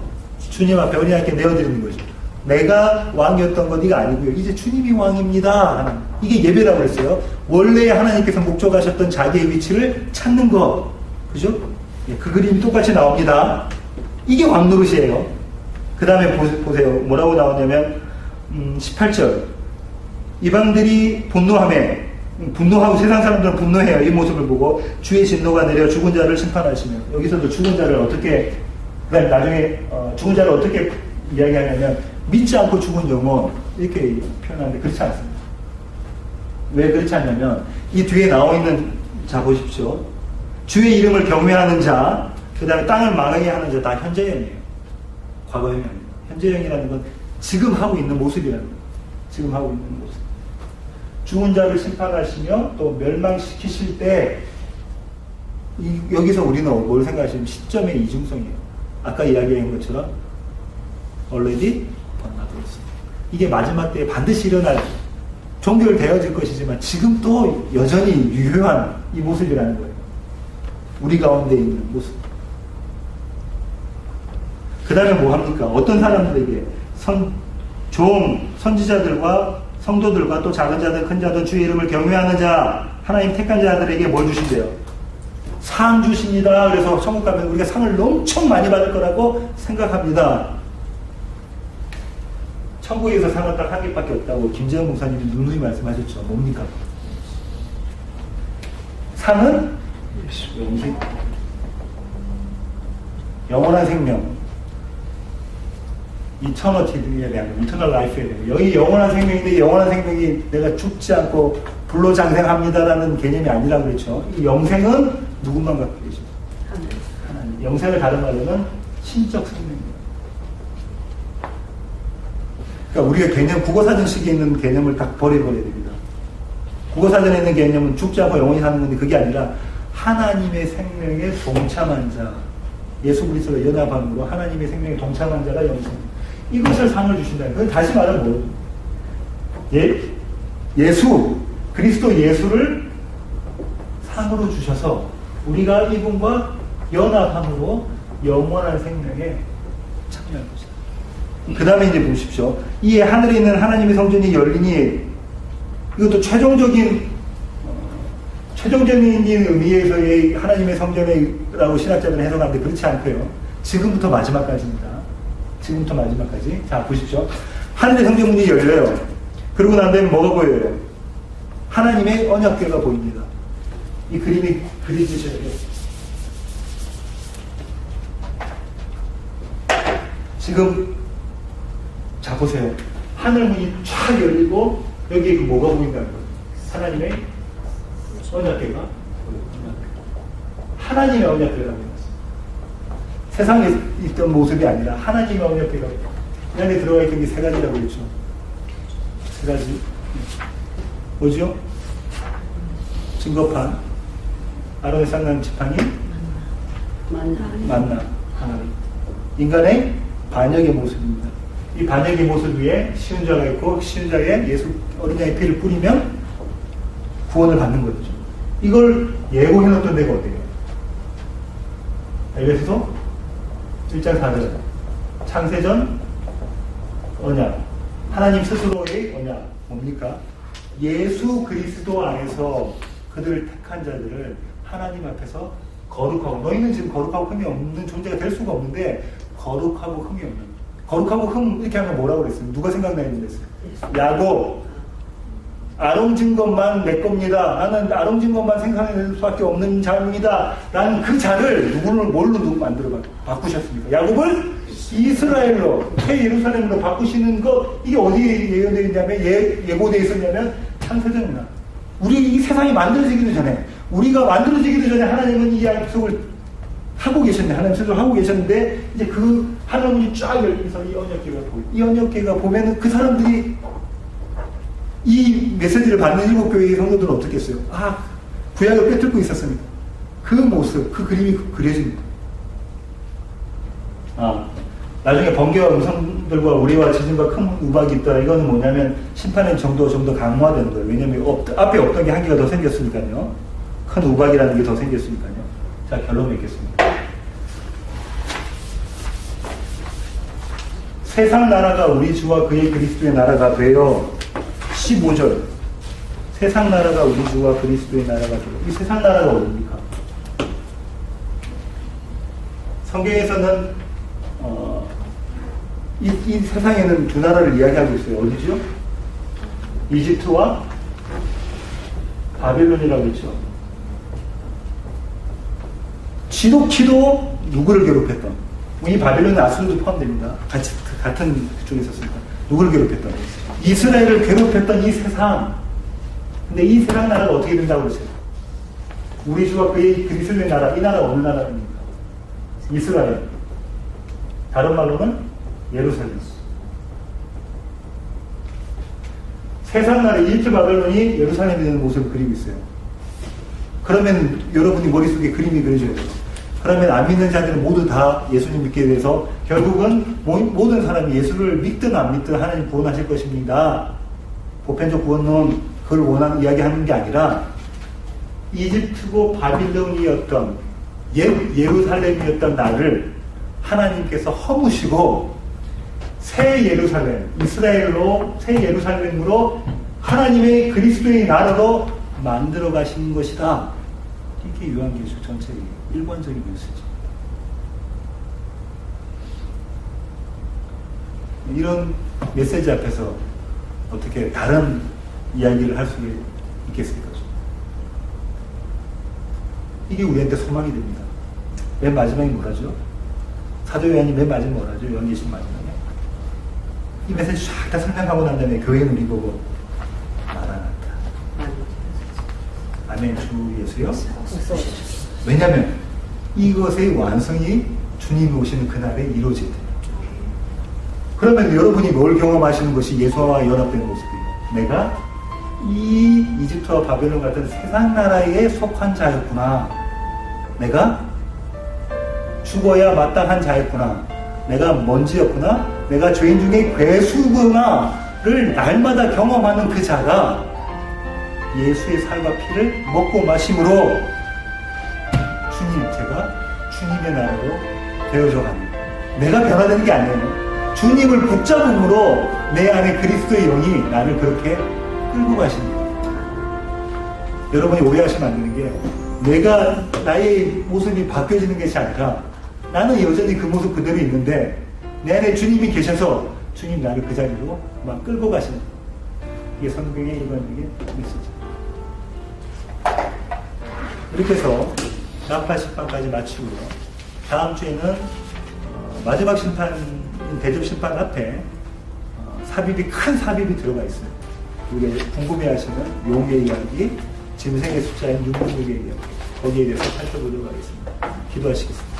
주님 앞에 어린아이께 내어드리는 거죠. 내가 왕이었던 건 네가 아니고요. 이제 주님이 왕입니다. 이게 예배라고 했어요. 원래 하나님께서 목적하셨던 자기의 위치를 찾는 것. 그죠? 그 그림이 똑같이 나옵니다. 이게 왕노릇이에요. 그 다음에 보세요. 뭐라고 나오냐면 18절 이방들이 분노하고 세상 사람들은 분노해요. 이 모습을 보고 주의 진노가 내려 죽은 자를 심판하시며, 여기서도 죽은 자를 어떻게, 그 다음에 나중에 죽은 자를 어떻게 이야기하냐면 믿지 않고 죽은 영혼 이렇게 표현하는데 그렇지 않습니다. 왜 그렇지 않냐면 이 뒤에 나와 있는 자 보십시오. 주의 이름을 경외하는 자, 그 다음에 땅을 망하게 하는 자 다 현재형이에요. 과거형이 아닙니다. 현재형이라는 건 지금 하고 있는 모습이라는 거예요. 지금 하고 있는 모습. 죽은 자를 심판하시며 또 멸망시키실 때 여기서 우리는 뭘 생각하시면 시점의 이중성이에요. 아까 이야기한 것처럼 already 번나들었습니다. 이게 마지막 때에 반드시 일어날 종결되어질 것이지만 지금 또 여전히 유효한 이 모습이라는 거예요. 우리 가운데 있는 모습. 그 다음에 뭐 합니까? 어떤 사람들에게 선지자들과 성도들과 또 작은 자든 큰 자든 주의 이름을 경외하는 자, 하나님 택한 자들에게 뭘 주신대요? 상 주십니다. 그래서 천국 가면 우리가 상을 엄청 많이 받을 거라고 생각합니다. 천국에서 상은 딱 한 개밖에 없다고 김재현 목사님이 누누이 말씀하셨죠. 뭡니까? 상은 영생, 영원한 생명, 이터너티에 대한 이터널 라이프에 대한, 여기 영원한 생명인데 영원한 생명이 내가 죽지 않고 불로장생합니다라는 개념이 아니라고 그랬죠. 이 영생은 누구만 갖고 계시죠? 하나님. 영생을 다른 말로는 신적 생명입니다. 그러니까 우리가 개념, 국어사전식에 있는 개념을 딱 버려버려야 됩니다. 국어사전에 있는 개념은 죽지 않고 영원히 사는 건데 그게 아니라 하나님의 생명에 동참한 자, 예수 그리스도와 연합함으로 하나님의 생명에 동참한 자가 영생. 이것을 상을 주신다는 거예요. 다시 말하면 뭐예요? 예수, 그리스도 예수를 상으로 주셔서 우리가 이분과 연합함으로 영원한 생명에 참여할 것이다. 그 다음에 이제 보십시오. 이에 하늘에 있는 하나님의 성전이 열리니, 이것도 최종적인 의미에서의 하나님의 성전이라고 신학자들은 해석하는데 그렇지 않고요. 지금부터 마지막까지입니다. 지금부터 마지막까지. 자, 보십시오. 하늘의 성전문이 열려요. 그러고 난 다음에 뭐가 보여요? 하나님의 언약궤가 보입니다. 이 그림이 그려지셔야 돼요. 지금 자 보세요. 하늘문이 쫙 열리고 여기에 그 뭐가 보인다는 거예요? 하나님의 언약궤가 하나님의 언약궤라고 했어요. 세상에 있던 모습이 아니라 하나님의 언약궤가 이 안에 들어가 있던 게 세 가지라고 했죠. 세 가지. 뭐죠? 증거판, 아론의 쌍난 지팡이, 만나 하나님. 인간의 반역의 모습입니다. 이 반역의 모습 위에 시운자가 있고 시운자에 예수 어린 양의 피를 뿌리면 구원을 받는 거죠. 이걸 예고해놓던 데가 어디예요? 에베소서 1장 4절 창세전 언약 하나님 스스로의 언약 뭡니까? 예수 그리스도 안에서 그들을 택한 자들을 하나님 앞에서 거룩하고 너희는 지금 거룩하고 흠이 없는 존재가 될 수가 없는데 거룩하고 흠이 없는 거룩하고 흠 이렇게 하면 뭐라고 그랬어요? 누가 생각나는데 했어요? 야곱 아롱진 것만 내 겁니다. 나는 아롱진 것만 생산해낼 수밖에 없는 자입니다. 라는 그 자를 누구를 뭘로 만들어 바꾸셨습니까? 야곱을 이스라엘로 새 예루살렘으로 바꾸시는 것 이게 어디에 예언되어 있냐면 예고되어 있었냐면 창세전이나 우리 이 세상이 만들어지기도 전에 우리가 만들어지기도 전에 하나님은 이 약속을 하고 계셨는데 하나님 스스로 하고 계셨는데 이제 그 하나님이 쫙 열리면서 이 언약궤가 보여요. 이 언약궤가 보면은 그 사람들이 이 메시지를 받는 일곱 교회의 성도들은 어떻게 했어요? 아, 구약을 꿰뚫고 있었습니다. 그 모습, 그 그림이 그려집니다. 아, 나중에 번개와 음성들과 우리와 지진과 큰 우박이 있다. 이거는 뭐냐면 심판의 정도가 좀 더 강화되는 거예요. 왜냐면 앞에 없던 게 한 개가 더 생겼으니까요. 큰 우박이라는 게 더 생겼으니까요. 자, 결론 맺겠습니다. 세상 나라가 우리 주와 그의 그리스도의 나라가 되어 15절 세상 나라가 우리 주와 그리스도의 나라가 되어 이 세상 나라가 어디입니까? 성경에서는 이 세상에는 두 나라를 이야기하고 있어요. 어디죠? 이집트와 바벨론이라고 했죠. 지독히도 누구를 괴롭혔던 이 바벨론은 아수르도 포함됩니다. 같은 그쪽에 있었습니다. 누구를 괴롭혔던 이스라엘을 괴롭혔던 이 세상. 근데 이 세상 나라가 어떻게 된다고 그러세요? 우리 주와 그의 그리스도의 나라. 이 나라가 어느 나라입니까? 이스라엘. 다른 말로는 예루살렘. 세상 나라 이집트 바벨론이 예루살렘이 되는 모습을 그리고 있어요. 그러면 여러분이 머릿속에 그림이 그려져야 돼요. 그러면 안 믿는 자들은 모두 다 예수님 믿게 돼서 결국은 모든 사람이 예수를 믿든 안 믿든 하나님 구원하실 것입니다. 보편적 구원론 그걸 이야기하는 게 아니라 이집트고 바빌론이었던 예루살렘이었던 나를 하나님께서 허무시고 새 예루살렘, 이스라엘로 새 예루살렘으로 하나님의 그리스도의 나라로 만들어 가신 것이다. 이게 요한계시록 전체의 일관적인 메시지. 이런 메시지 앞에서 어떻게 다른 이야기를 할 수 있겠습니까? 이게 우리한테 소망이 됩니다. 맨 마지막에 뭐라죠? 사도 요한이 맨 마지막에 뭐라죠? 요한계시록 마지막에. 이 메시지 쫙 다 설명하고 난 다음에 교회는 우리 보고 마라나타. 아멘. 주 예수요? 왜냐하면 이것의 완성이 주님이 오시는 그날에 이루어질 때예요. 그러면 여러분이 뭘 경험하시는 것이 예수와 연합된 모습이에요. 내가 이 이집트와 바벨론 같은 세상 나라에 속한 자였구나. 내가 죽어야 마땅한 자였구나. 내가 먼지였구나. 내가 죄인 중에 괴수구나를 날마다 경험하는 그 자가 예수의 살과 피를 먹고 마심으로 제가 주님의 나라로 되어져 가는 내가 변화되는 게 아니에요. 주님을 붙잡음으로 내 안에 그리스도의 영이 나를 그렇게 끌고 가십니다. 여러분이 오해하시면 안 되는 게 내가 나의 모습이 바뀌어지는 것이 아니라 나는 여전히 그 모습 그대로 있는데 내 안에 주님이 계셔서 주님 나를 그 자리로 막 끌고 가시는 이게 성경의 일반적인 메시지. 이렇게 해서 나파 10반까지 마치고요. 다음 주에는 마지막 심판, 대접 심판 앞에 삽입이 큰 삽입이 들어가 있어요. 우리가 궁금해하시는 용의 이야기, 짐승의 숫자인 666의 이야기 거기에 대해서 살펴보도록 하겠습니다. 기도하시겠습니다.